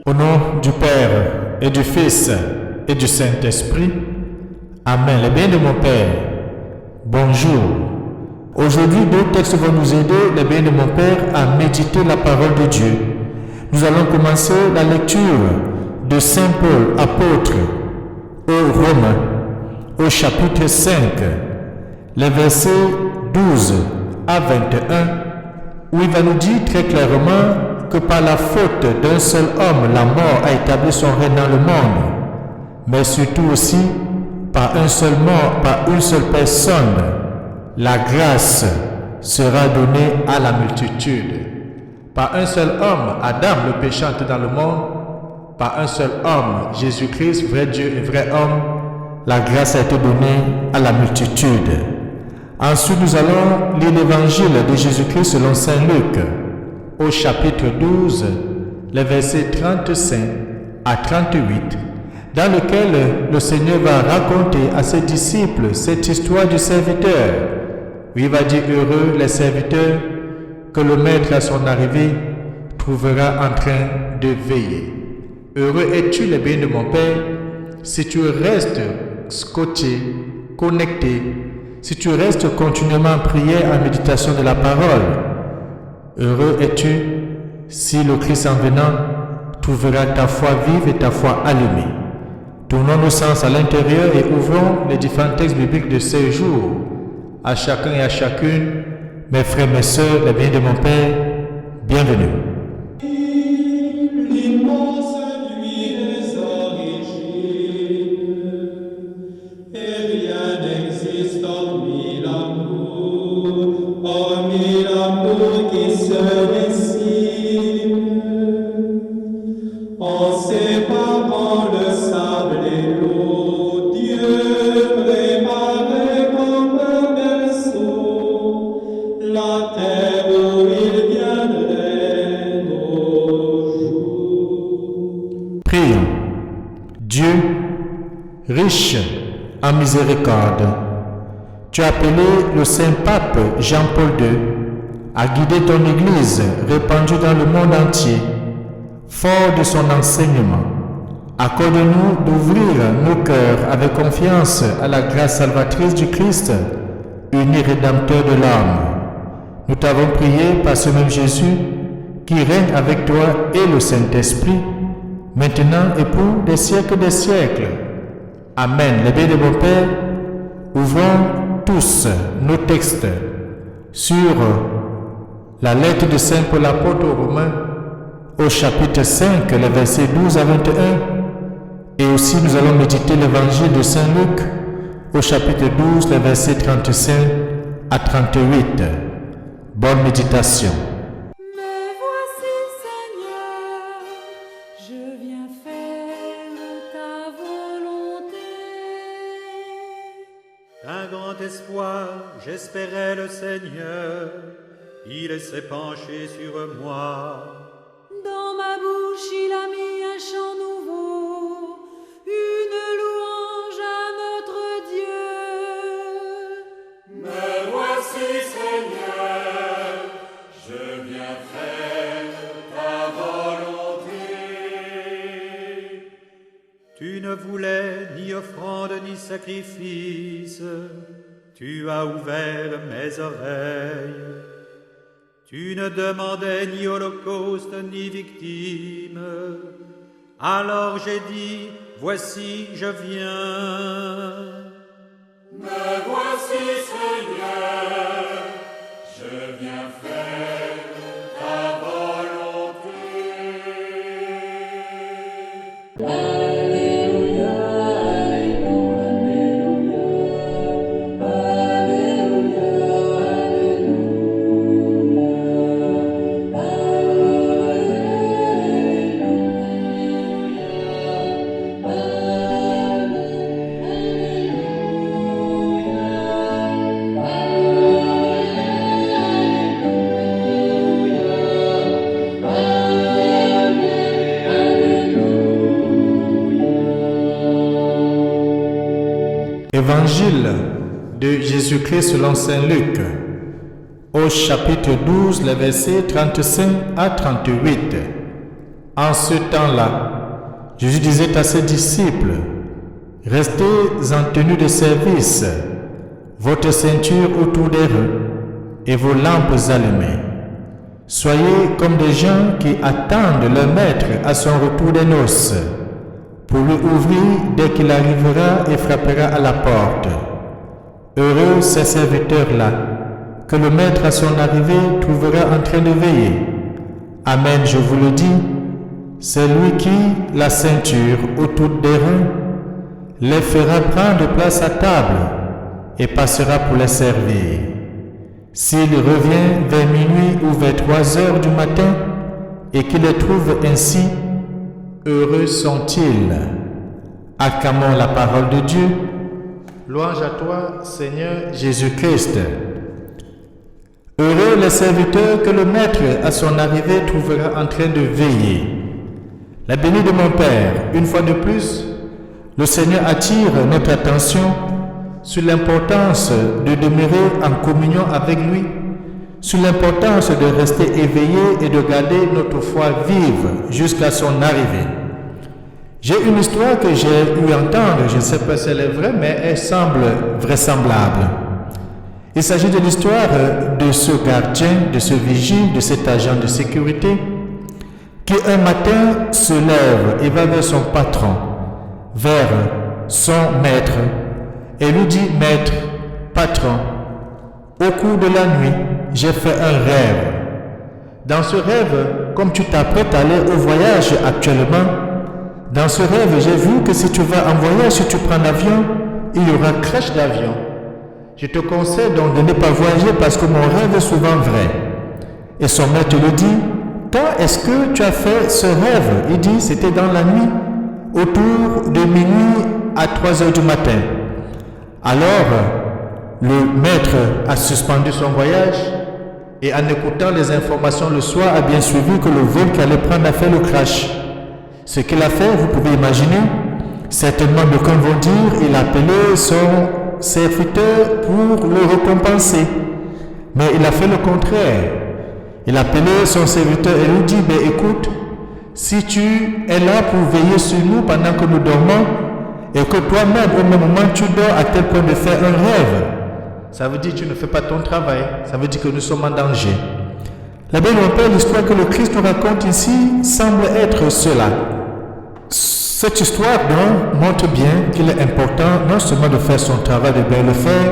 Au nom du Père et du Fils et du Saint-Esprit, Amen. Les biens de mon Père, bonjour. Aujourd'hui, deux textes vont nous aider, les biens de mon Père, à méditer la parole de Dieu. Nous allons commencer la lecture de Saint Paul, apôtre aux Romains, au chapitre 5, les versets 12 à 21, où il va nous dire très clairement que par la faute d'un seul homme, la mort a établi son règne dans le monde, mais surtout aussi par un seul mort, par une seule personne, la grâce sera donnée à la multitude. Par un seul homme, Adam, le péché entre dans le monde, par un seul homme, Jésus-Christ, vrai Dieu et vrai homme, la grâce a été donnée à la multitude. Ensuite, nous allons lire l'évangile de Jésus-Christ selon Saint Luc, au chapitre 12, les versets 35 à 38, dans lequel le Seigneur va raconter à ses disciples cette histoire du serviteur. Il va dire heureux les serviteurs que le maître à son arrivée trouvera en train de veiller. Heureux es-tu les biens de mon Père si tu restes scotché, connecté, si tu restes continuellement en prière, en méditation de la parole. Heureux es-tu si le Christ en venant trouvera ta foi vive et ta foi allumée. Tournons nos sens à l'intérieur et ouvrons les différents textes bibliques de ces jours. À chacun et à chacune, mes frères, mes sœurs, les biens de mon Père, bienvenue. Prions. Dieu, riche en miséricorde, tu as appelé le Saint-Pape Jean-Paul II à guider ton Église répandue dans le monde entier, fort de son enseignement. Accorde-nous d'ouvrir nos cœurs avec confiance à la grâce salvatrice du Christ, unique rédempteur de l'âme. Nous t'avons prié par ce même Jésus qui règne avec toi et le Saint-Esprit, maintenant et pour des siècles des siècles. Amen. Les biens de mon Père, ouvrons tous nos textes sur la lettre de Saint Paul apôtre aux Romains, au chapitre 5, les versets 12 à 21, et aussi nous allons méditer l'évangile de Saint Luc, au chapitre 12, les versets 35 à 38. Bonne méditation. Un grand espoir, j'espérais le Seigneur, il s'est penché sur moi. Dans ma bouche, il a mis un chant nouveau, une louange à notre Dieu. Me voici, Seigneur, je viens faire ta volonté. Tu ne voulais ni offrande ni sacrifice, tu as ouvert mes oreilles. Tu ne demandais ni holocauste ni victime. Alors j'ai dit, voici je viens. Me voici, Seigneur, je viens faire ta volonté. Évangile de Jésus-Christ selon Saint Luc, au chapitre 12, les versets 35 à 38. En ce temps-là, Jésus disait à ses disciples, « Restez en tenue de service, votre ceinture autour des reins et vos lampes allumées. Soyez comme des gens qui attendent leur maître à son retour des noces, pour lui ouvrir dès qu'il arrivera et frappera à la porte. Heureux ces serviteurs-là, que le maître à son arrivée trouvera en train de veiller. Amen, je vous le dis, c'est lui qui, la ceinture autour des reins, les fera prendre place à table et passera pour les servir. S'il revient vers minuit ou vers 3 heures du matin et qu'il les trouve ainsi, heureux sont-ils. Acclamons la parole de Dieu. Louange à toi, Seigneur Jésus-Christ. Heureux les serviteurs que le maître à son arrivée trouvera en train de veiller. La bénie de mon Père, une fois de plus, le Seigneur attire notre attention sur l'importance de demeurer en communion avec lui, sur l'importance de rester éveillé et de garder notre foi vive jusqu'à son arrivée. J'ai une histoire que j'ai eu entendre, je ne sais pas si elle est vraie, mais elle semble vraisemblable. Il s'agit de l'histoire de ce gardien, de ce vigile, de cet agent de sécurité qui un matin se lève et va vers son patron, vers son maître, et lui dit, « Maître, patron, au cours de la nuit, j'ai fait un rêve. Dans ce rêve, comme tu t'apprêtes à aller au voyage actuellement, dans ce rêve, j'ai vu que si tu vas en voyage, si tu prends l'avion, il y aura crash d'avion. Je te conseille donc de ne pas voyager parce que mon rêve est souvent vrai. » Et son maître lui dit, « Quand est-ce que tu as fait ce rêve ?» Il dit, « C'était dans la nuit, autour de minuit à 3 heures du matin. » Alors, le maître a suspendu son voyage et en écoutant les informations le soir, a bien suivi que le vol qu'il allait prendre a fait le crash. Ce qu'il a fait, vous pouvez imaginer, certainement d'aucuns vont dire, il a appelé son serviteur pour le récompenser. Mais il a fait le contraire. Il a appelé son serviteur et lui dit, « Écoute, si tu es là pour veiller sur nous pendant que nous dormons, et que toi-même, au même moment, tu dors à tel point de faire un rêve, ça veut dire que tu ne fais pas ton travail, ça veut dire que nous sommes en danger. » La Bible rappelle l'histoire que le Christ nous raconte ici semble être cela. Cette histoire donc montre bien qu'il est important non seulement de faire son travail, de bien le faire,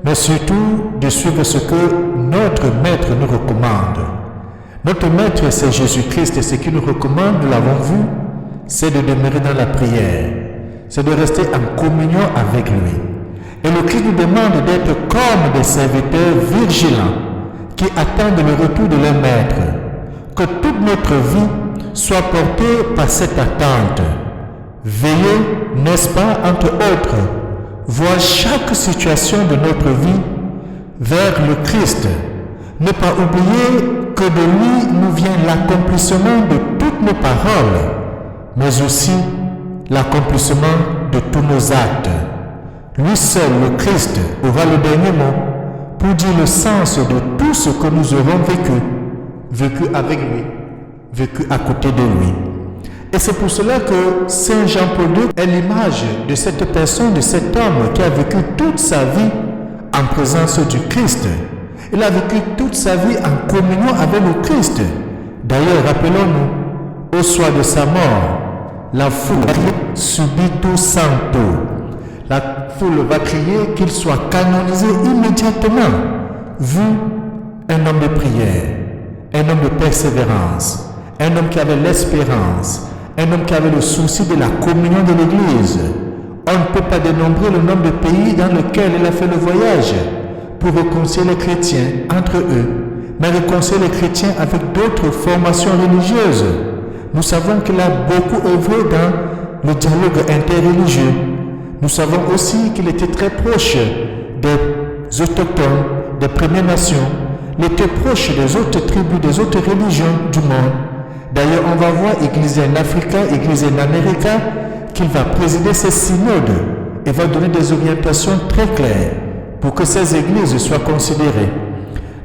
mais surtout de suivre ce que notre Maître nous recommande. Notre Maître, c'est Jésus-Christ, et ce qu'il nous recommande, nous l'avons vu, c'est de demeurer dans la prière, c'est de rester en communion avec lui. Et le Christ nous demande d'être comme des serviteurs vigilants qui attendent le retour de leur Maître, que toute notre vie soit portée par cette attente. Veiller, n'est-ce pas, entre autres, voir chaque situation de notre vie vers le Christ. Ne pas oublier que de lui nous vient l'accomplissement de toutes nos paroles, mais aussi l'accomplissement de tous nos actes. Lui seul, le Christ, aura le dernier mot pour dire le sens de tout ce que nous aurons vécu avec lui, vécu à côté de lui. Et c'est pour cela que Saint Jean-Paul II est l'image de cette personne, de cet homme qui a vécu toute sa vie en présence du Christ. Il a vécu toute sa vie en communion avec le Christ. D'ailleurs, rappelons-nous, au soir de sa mort, la foule subito santo. La foule va crier qu'il soit canonisé immédiatement, vu un homme de prière, un homme de persévérance, un homme qui avait l'espérance, un homme qui avait le souci de la communion de l'Église. On ne peut pas dénombrer le nombre de pays dans lesquels il a fait le voyage pour réconcilier les chrétiens entre eux, mais réconcilier les chrétiens avec d'autres formations religieuses. Nous savons qu'il a beaucoup œuvré dans le dialogue interreligieux. Nous savons aussi qu'il était très proche des autochtones, des Premières Nations. Il était proche des autres tribus, des autres religions du monde. D'ailleurs, on va voir Église en Afrique, Église en Amérique, qu'il va présider ces synodes et va donner des orientations très claires pour que ces églises soient considérées.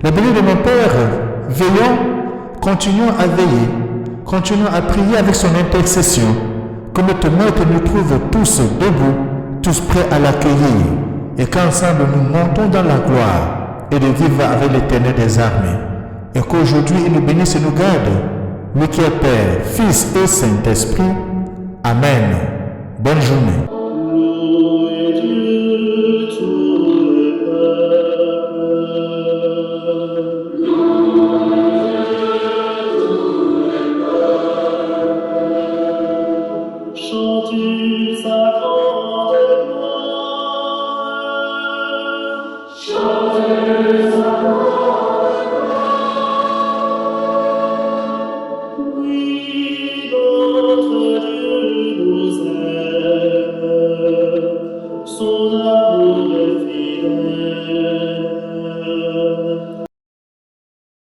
La bénie de mon Père, veillons, continuons à veiller, continuons à prier avec son intercession, que notre Maître nous trouve tous debout, tous prêts à l'accueillir, et qu'ensemble nous montons dans la gloire et de vivre avec l'Éternel des armées. Et qu'aujourd'hui il nous bénisse et nous garde, lui qui est Père, Fils et Saint-Esprit. Amen. Bonne journée. Chantez